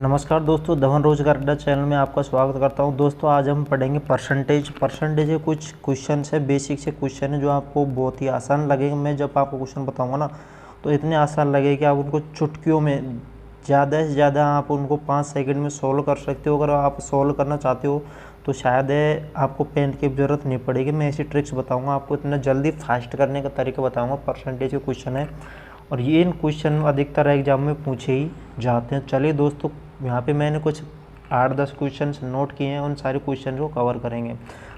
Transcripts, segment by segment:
नमस्कार दोस्तों, धवन रोजगार अड्डा चैनल में आपका स्वागत करता हूं। दोस्तों आज हम पढ़ेंगे परसेंटेज के कुछ क्वेश्चन है, बेसिक से क्वेश्चन है जो आपको बहुत ही आसान लगेगा। मैं जब आपको क्वेश्चन बताऊंगा ना तो इतने आसान लगेगा कि आप उनको चुटकियों में ज़्यादा से ज़्यादा आप उनको 5 सेकंड में सोल्व कर सकते हो। अगर आप सोल्व करना चाहते हो तो शायद आपको पेन की ज़रूरत नहीं पड़ेगी। मैं ऐसी ट्रिक्स बताऊँगा आपको, इतना जल्दी फास्ट करने का तरीका बताऊँगा। परसेंटेज के क्वेश्चन है और ये इन क्वेश्चन अधिकतर एग्जाम में पूछे ही जाते हैं। चलिए दोस्तों, यहाँ पे मैंने कुछ 8-10 क्वेश्चन नोट किए हैं, उन सारे क्वेश्चन को कवर करेंगे।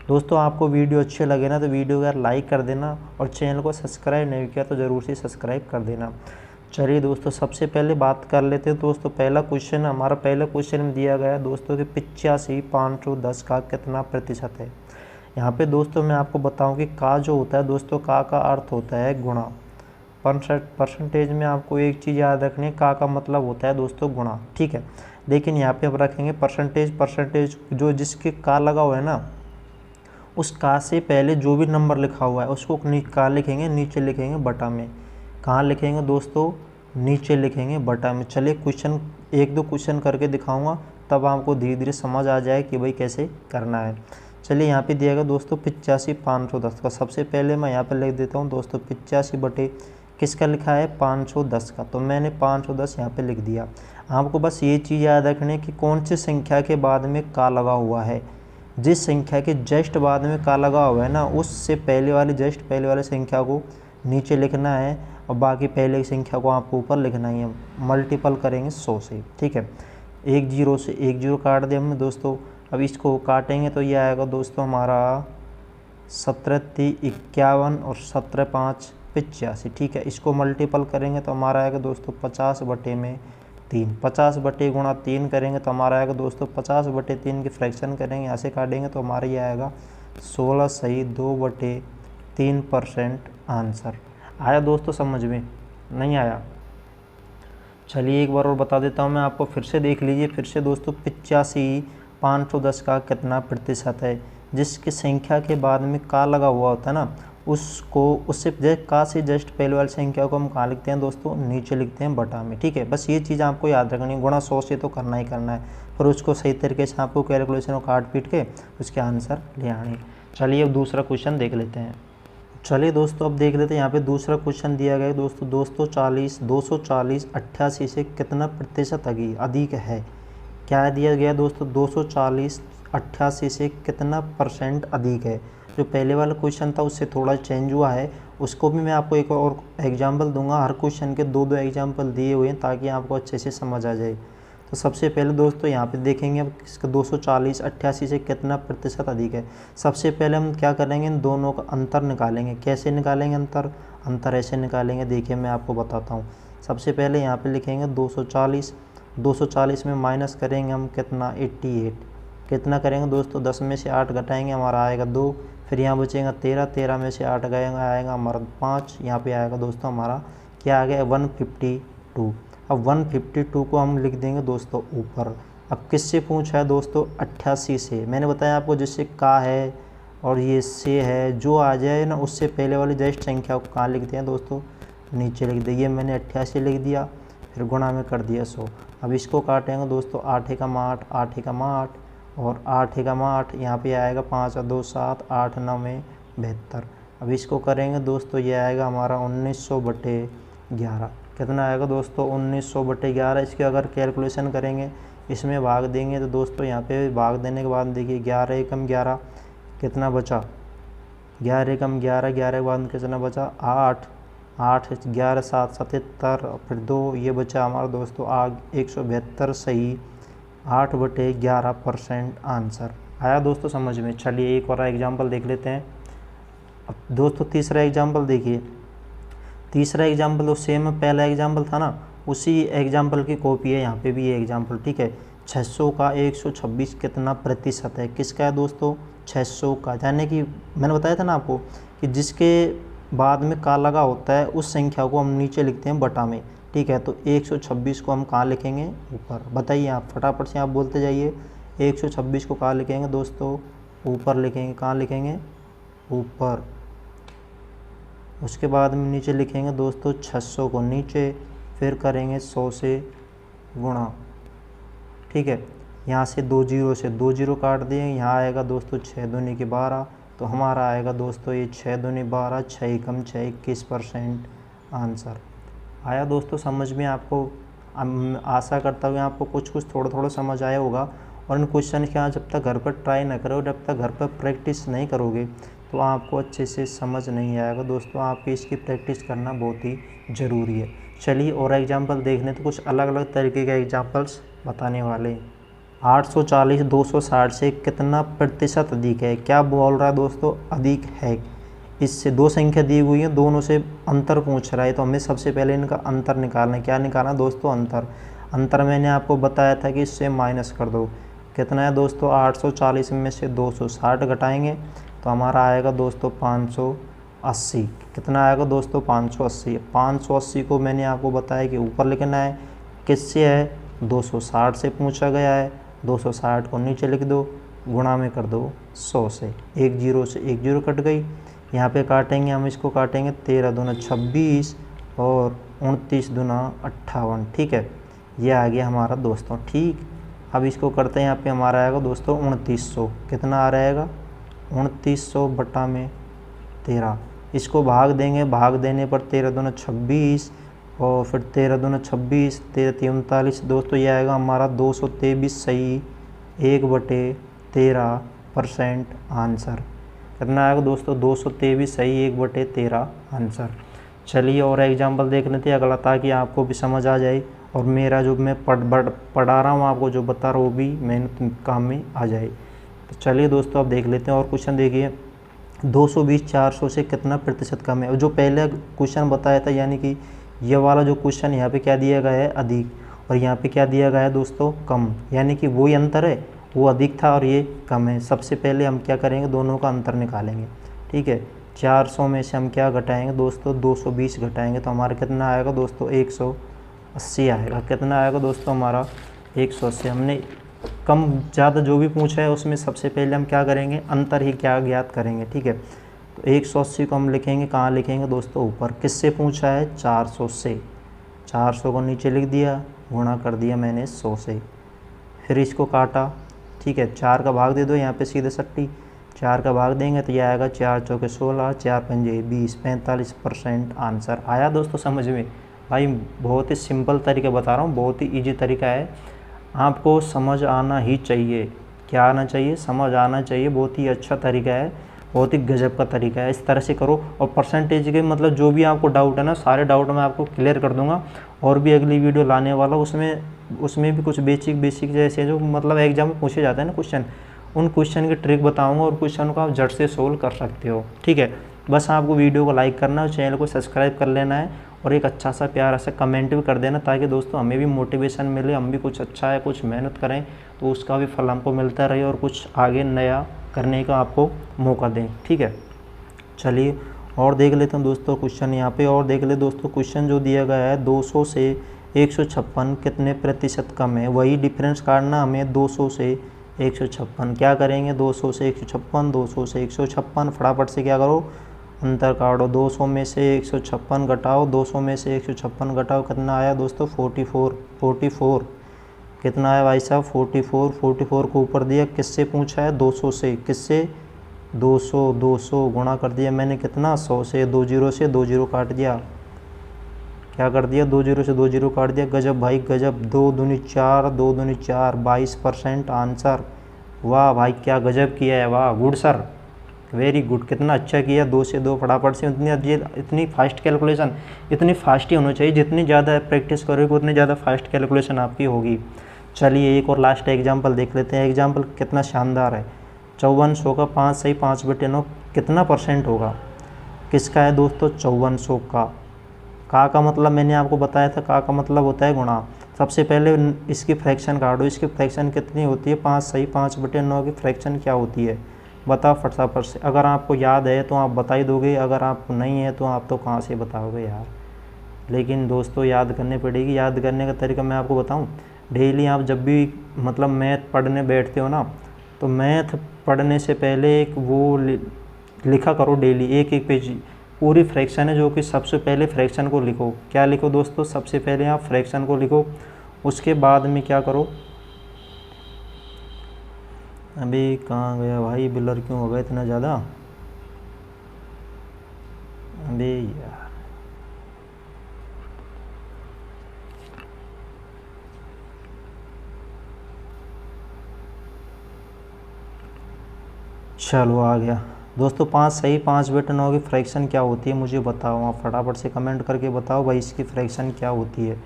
दोस्तों आपको वीडियो अच्छे लगे ना तो वीडियो को लाइक कर देना और चैनल को सब्सक्राइब नहीं किया तो ज़रूर से सब्सक्राइब कर देना। चलिए दोस्तों, सबसे पहले बात कर लेते हैं। दोस्तों पहला क्वेश्चन, हमारा पहला क्वेश्चन में दिया गया है दोस्तों कि 85/510 का कितना प्रतिशत है। यहाँ पे दोस्तों मैं आपको बताऊँ कि का जो होता है दोस्तों, का अर्थ होता है गुणा। परसेंटेज में आपको एक चीज़ याद रखनी है, का मतलब होता है दोस्तों गुणा, ठीक है। लेकिन यहाँ पे हम रखेंगे परसेंटेज जो जिसके का लगा हुआ है ना, उस का से पहले जो भी नंबर लिखा हुआ है उसको का लिखेंगे, नीचे लिखेंगे बटा में। कहाँ लिखेंगे दोस्तों? नीचे लिखेंगे बटा में। चलिए क्वेश्चन 1-2 क्वेश्चन करके दिखाऊंगा, तब आपको धीरे धीरे समझ आ जाए कि भाई कैसे करना है। चलिए यहाँ पे दिया गया दोस्तों 85/510 का। सबसे पहले मैं यहाँ पे लिख देता हूँ दोस्तों 85 बटे किसका लिखा है 510 का, तो मैंने 510 यहाँ पे लिख दिया। आपको बस ये चीज़ याद रखनी है कि कौन सी संख्या के बाद में का लगा हुआ है। जिस संख्या के जस्ट बाद में का लगा हुआ है ना, उससे पहले वाली संख्या को नीचे लिखना है और बाकी पहले की संख्या को आपको ऊपर लिखना ही है। मल्टीपल करेंगे 100 से, ठीक है। 1 0 से 1 0 काट दिया हमने दोस्तों। अब इसको काटेंगे तो ये आएगा दोस्तों हमारा 17×3 = 51 और 17×5 = 85, ठीक है। इसको मल्टीपल करेंगे तो हमारा आएगा दोस्तों 50/3। 50/3 करेंगे तो हमारा आएगा दोस्तों 50/3 की फ्रैक्शन करेंगे, यहाँ से काटेंगे तो हमारा ये आएगा 16 सही 2/3% आंसर। आया दोस्तों समझ में? नहीं आया? चलिए एक बार और बता देता हूँ मैं आपको, फिर से देख लीजिए फिर से दोस्तों। 85/510 का कितना प्रतिशत है। जिसकी संख्या के बाद में का लगा हुआ होता है ना, उससे का से जस्ट पहले वाली संख्या को हम कहाँ लिखते हैं दोस्तों? नीचे लिखते हैं बटा में, ठीक है। बस ये चीज़ आपको याद रखनी है। गुणा 100 से तो करना ही करना है, फिर उसको सही तरीके से आपको कैलकुलेशन को काट पीट के उसके आंसर ले आने। चलिए अब दूसरा क्वेश्चन देख लेते हैं। चलिए दोस्तों अब देख लेते हैं। यहाँ पे दूसरा क्वेश्चन दिया गया है दोस्तों 240 88 से कितना प्रतिशत अधिक है। क्या दिया गया दोस्तों? 240 88 से कितना % अधिक है। जो पहले वाला क्वेश्चन था उससे थोड़ा चेंज हुआ है, उसको भी मैं आपको एक और एग्जाम्पल दूंगा। हर क्वेश्चन के 2-2 एग्जाम्पल दिए हुए हैं ताकि आपको अच्छे से समझ आ जाए। तो सबसे पहले दोस्तों यहाँ पे देखेंगे अब इसका 240 88 से कितना प्रतिशत अधिक है। सबसे पहले हम क्या करेंगे, इन दोनों का अंतर निकालेंगे। कैसे निकालेंगे अंतर ऐसे निकालेंगे, देखिए मैं आपको बताता हूँ। सबसे पहले यहाँ पे लिखेंगे 240 में माइनस करेंगे हम कितना 88। कितना करेंगे दोस्तों? 10 में से 8 घटाएंगे, हमारा आएगा 2। फिर यहाँ बचेगा 13 में से 8 गएगा, आएगा हमारा 5। यहाँ पे आएगा दोस्तों हमारा क्या आ गया 152। अब 152 को हम लिख देंगे दोस्तों ऊपर। अब किससे पूछा है दोस्तों? 88 से। मैंने बताया आपको जिससे का है और ये से है, जो आ जाए ना उससे पहले वाली जस्ट संख्या को कहाँ लिखते हैं दोस्तों? नीचे लिख दिया। ये मैंने 88 लिख दिया, फिर गुणा में कर दिया 100। अब इसको काटेंगे दोस्तों 8 एकम 8 8 एकम 8 और 8 एकम 8, यहाँ पे आएगा 5 और 2 7 8 9 में 72। अब इसको करेंगे दोस्तों, ये आएगा हमारा 1900/11। कितना आएगा दोस्तों? 1900/11। इसके अगर कैलकुलेशन करेंगे, इसमें भाग देंगे तो दोस्तों यहाँ पे भाग देने के बाद देखिए 11 एकम 11 कितना बचा? 11 एकम 11 11 के बाद कितना बचा? 8 8 11 7 77 फिर 2, ये बचा हमारा दोस्तों 172 सही 8/11% आंसर। आया दोस्तों समझ में? चलिए एक और एग्जाम्पल देख लेते हैं। अब दोस्तों तीसरा एग्जाम्पल देखिए। तीसरा एग्जाम्पल तो सेम पहला एग्जाम्पल था ना, उसी एग्जाम्पल की कॉपी है यहाँ पे भी ये एग्जाम्पल, ठीक है। 600 का 126 कितना प्रतिशत है। किसका है दोस्तों? 600 का। यानी कि मैंने बताया था ना आपको कि जिसके बाद में का लगा होता है उस संख्या को हम नीचे लिखते हैं बटा में, ठीक है। तो 126 को हम कहाँ लिखेंगे? ऊपर। बताइए आप फटाफट से आप बोलते जाइए। 126 को कहाँ लिखेंगे दोस्तों? ऊपर लिखेंगे। कहाँ लिखेंगे? ऊपर। उसके बाद में नीचे लिखेंगे दोस्तों 600 को नीचे, फिर करेंगे 100 से गुणा। ठीक है। यहाँ से 2 जीरो से 2 जीरो काट दिए, यहाँ आएगा दोस्तों 6 दूनी की 12, तो हमारा आएगा दोस्तों ये 6 दूनी 12, 6 कम 6 21% आंसर आया। दोस्तों समझ में आपको आशा करता हूँ आपको कुछ थोड़ा थोड़ा समझ आया होगा। और इन क्वेश्चन क्या जब तक घर पर ट्राई ना करो, जब तक घर पर प्रैक्टिस नहीं करोगे तो आपको अच्छे से समझ नहीं आएगा। दोस्तों आपकी इसकी प्रैक्टिस करना बहुत ही ज़रूरी है। चलिए और एग्जाम्पल देख लें, तो कुछ अलग अलग तरीके के एग्जाम्पल्स बताने वाले। 840 260 से कितना प्रतिशत अधिक है? क्या बोल रहा है दोस्तों? अधिक है। इससे दो संख्या दी हुई है, दोनों से अंतर पूछ रहा है, तो हमें सबसे पहले इनका अंतर निकालना है। क्या निकालना दोस्तों? अंतर मैंने आपको बताया था कि इससे माइनस कर दो। कितना है दोस्तों? 840 में से 260 घटाएंगे तो हमारा आएगा दोस्तों 580। कितना आएगा दोस्तों? 580। 580 को मैंने आपको बताया कि ऊपर लिखना है। किससे है? 260 से पूछा गया है। 260 को नीचे लिख दो, गुणा में कर दो 100 से। एक जीरो से एक जीरो कट गई। यहाँ पे काटेंगे हम, इसको काटेंगे 13 दूना 26 और 29 दूना 58। ठीक है, ये आ गया हमारा दोस्तों। ठीक, अब इसको करते हैं, यहाँ पे हमारा आएगा दोस्तों 2900। कितना आ रहेगा? 2900 बटा में 13। इसको भाग देंगे, भाग देने पर 13 दूना 26 और फिर 13 दूना 26, 13 39 दोस्तों, ये आएगा हमारा 223 सही 1/13% आंसर। कितना आएगा दोस्तों? 223 सही 1/13 आंसर। चलिए और एग्जाम्पल देख लेते हैं अगला, ताकि आपको भी समझ आ जाए और मेरा जो मैं पढ़ा रहा हूँ आपको, जो बता रहा हूँ वो भी मेहनत काम में आ जाए। तो चलिए दोस्तों अब देख लेते हैं और क्वेश्चन देखिए। 220 400 से कितना प्रतिशत कम है? जो पहले क्वेश्चन बताया था, यानी कि ये वाला जो क्वेश्चन यहाँ पे क्या दिया गया है? अधिक, और यहाँ पे क्या दिया गया है दोस्तों? कम, यानी कि वही अंतर है, वो अधिक था और ये कम है। सबसे पहले हम क्या करेंगे? दोनों का अंतर निकालेंगे। ठीक है, 400 में से हम क्या घटाएंगे दोस्तों? 220 घटाएंगे तो हमारा कितना आएगा दोस्तों? 180 आएगा। कितना आएगा दोस्तों? हमारा 180। हमने कम ज़्यादा जो भी पूछा है उसमें सबसे पहले हम क्या करेंगे? अंतर ही क्या ज्ञात करेंगे। ठीक है, तो 180 को हम लिखेंगे, कहाँ लिखेंगे दोस्तों? ऊपर। किससे पूछा है? 400 से। 400 को नीचे लिख दिया, गुणा कर दिया मैंने 100 से, फिर इसको काटा। ठीक है, 4 का भाग दे दो, यहाँ पे सीधे 60। 4 का भाग देंगे तो यह आएगा 4 चौके 16, 4 पंजे 20, 45% आंसर आया। दोस्तों समझ में भाई, बहुत ही सिंपल तरीका बता रहा हूँ, बहुत ही इजी तरीका है। आपको समझ आना ही चाहिए। क्या आना चाहिए? समझ आना चाहिए। बहुत ही अच्छा तरीका है, बहुत ही गजब का तरीका है। इस तरह से करो और परसेंटेज के मतलब जो भी आपको डाउट है ना, सारे डाउट मैं आपको क्लियर कर दूंगा। और भी अगली वीडियो लाने वाला, उसमें भी कुछ बेसिक जैसे जो मतलब एग्जाम में पूछे जाते हैं ना क्वेश्चन, उन क्वेश्चन की ट्रिक बताऊंगा और क्वेश्चन को आप झट से सोल्व कर सकते हो। ठीक है, बस आपको वीडियो को लाइक करना है, चैनल को सब्सक्राइब कर लेना है और एक अच्छा सा प्यारा सा कमेंट भी कर देना, ताकि दोस्तों हमें भी मोटिवेशन मिले, हम भी कुछ अच्छा है, कुछ मेहनत करें तो उसका भी फल हमको मिलता रहे और कुछ आगे नया करने का आपको मौका दें। ठीक है, चलिए और देख लेते हैं दोस्तों क्वेश्चन यहाँ पे। और देख ले दोस्तों, क्वेश्चन जो दिया गया है 200 से 156 कितने प्रतिशत कम है? वही डिफरेंस काटना हमें 200 से 156। क्या करेंगे? 200 से 156, 200 से 156, फटाफट से क्या करो? अंतर काटो। 200 में से 156 घटाओ, 200 में से 156 घटाओ, कितना आया दोस्तों? 44। कितना आया भाई साहब? 44 को ऊपर दिया, किससे पूछा है? 200 से। किससे? 200 गुणा कर दिया मैंने कितना? 100 से। 2 जीरो से 2 जीरो काट दिया। क्या कर दिया? 2 जीरो से 2 जीरो काट दिया। गजब भाई गजब। 2 दूनी 4, 2 दूनी 4, 22% आंसर। वाह भाई, क्या गजब किया है, वाह, गुड सर, वेरी गुड। कितना अच्छा किया। 2 से 2 फटाफट से। इतनी फास्ट कैलकुलेशन, इतनी फास्ट ही होनी चाहिए। जितनी ज़्यादा प्रैक्टिस करोगे उतनी ज़्यादा फास्ट कैलकुलेशन आपकी होगी। चलिए एक और लास्ट एग्जाम्पल देख लेते हैं। एग्जाम्पल कितना शानदार है। 5400 का 5 सही 5/9 कितना परसेंट होगा? किसका है दोस्तों? 5400 का। का मतलब मैंने आपको बताया था, का मतलब होता है गुणा। सबसे पहले इसकी फ्रैक्शन काटो। इसकी फ्रैक्शन कितनी होती है? 5 सही 5/9 की फ्रैक्शन क्या होती है? बताओ फटाफट से। अगर आपको याद है तो आप बता ही दोगे, अगर आपको नहीं है तो आप तो कहाँ से बताओगे यार। लेकिन दोस्तों याद करनी पड़ेगी। याद करने का तरीका मैं आपको बताऊं। डेली आप जब भी मतलब मैथ पढ़ने बैठते हो ना, तो मैथ पढ़ने से पहले एक वो लिखा करो डेली, एक पेज पूरी फ्रैक्शन है, जो कि सबसे पहले फ्रैक्शन को लिखो। क्या लिखो दोस्तों? सबसे पहले आप फ्रैक्शन को लिखो। उसके बाद में क्या करो? अभी कहाँ गया भाई, बिलर क्यों हो गया इतना ज़्यादा। अबे यार, चलो आ गया दोस्तों। 5 सही 5 बटे 9 की फ्रैक्शन क्या होती है मुझे बताओ, आप फटाफट से कमेंट करके बताओ भाई इसकी फ्रैक्शन क्या होती है।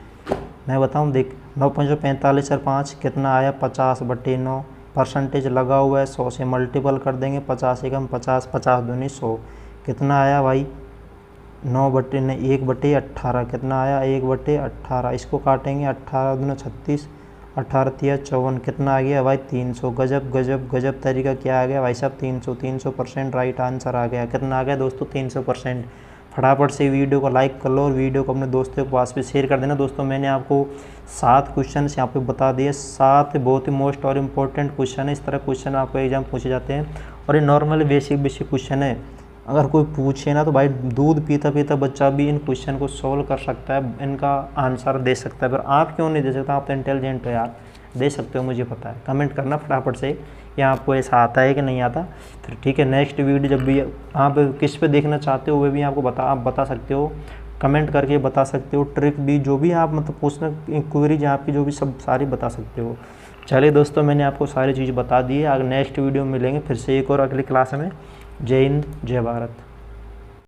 मैं बताऊं, देख 9×45 और 5 कितना आया 50/9। परसेंटेज लगा हुआ है, 100 से मल्टीपल कर देंगे, 50 एकम 50, 50 दूनी 100, कितना आया भाई 1/18 कितना आया 1/18। इसको काटेंगे 18 दूना 36, 18 तिया 54, कितना आ गया भाई 300। गजब गजब गजब तरीका क्या आ गया भाई साहब, 300% राइट आंसर आ गया। कितना आ गया दोस्तों 300%। फटाफट से वीडियो को लाइक कर लो और वीडियो को अपने दोस्तों के पास भी शेयर कर देना। दोस्तों मैंने आपको 7 क्वेश्चन यहाँ पे बता दिए, 7 बहुत ही मोस्ट और इम्पोर्टेंट क्वेश्चन है। इस तरह क्वेश्चन आपको एग्जाम पूछे जाते हैं और ये नॉर्मल बेसिक क्वेश्चन है। अगर कोई पूछे ना तो भाई दूध पीता पीता बच्चा भी इन क्वेश्चन को सॉल्व कर सकता है, इनका आंसर दे सकता है। पर आप क्यों नहीं दे सकता, आप तो इंटेलिजेंट हो यार, दे सकते हो मुझे पता है। कमेंट करना फटाफट से या आपको ऐसा आता है कि नहीं आता। फिर ठीक है, नेक्स्ट वीडियो जब भी आप किस पे देखना चाहते हो वो भी आपको आप बता सकते हो, कमेंट करके बता सकते हो। ट्रिक भी जो भी आप मतलब पूछना क्वेरीज आपकी जो भी सब सारी बता सकते हो। चलिए दोस्तों मैंने आपको सारी चीज़ बता दी है। अगर नेक्स्ट वीडियो में मिलेंगे फिर से एक और अगली क्लास में। जय हिंद जय भारत।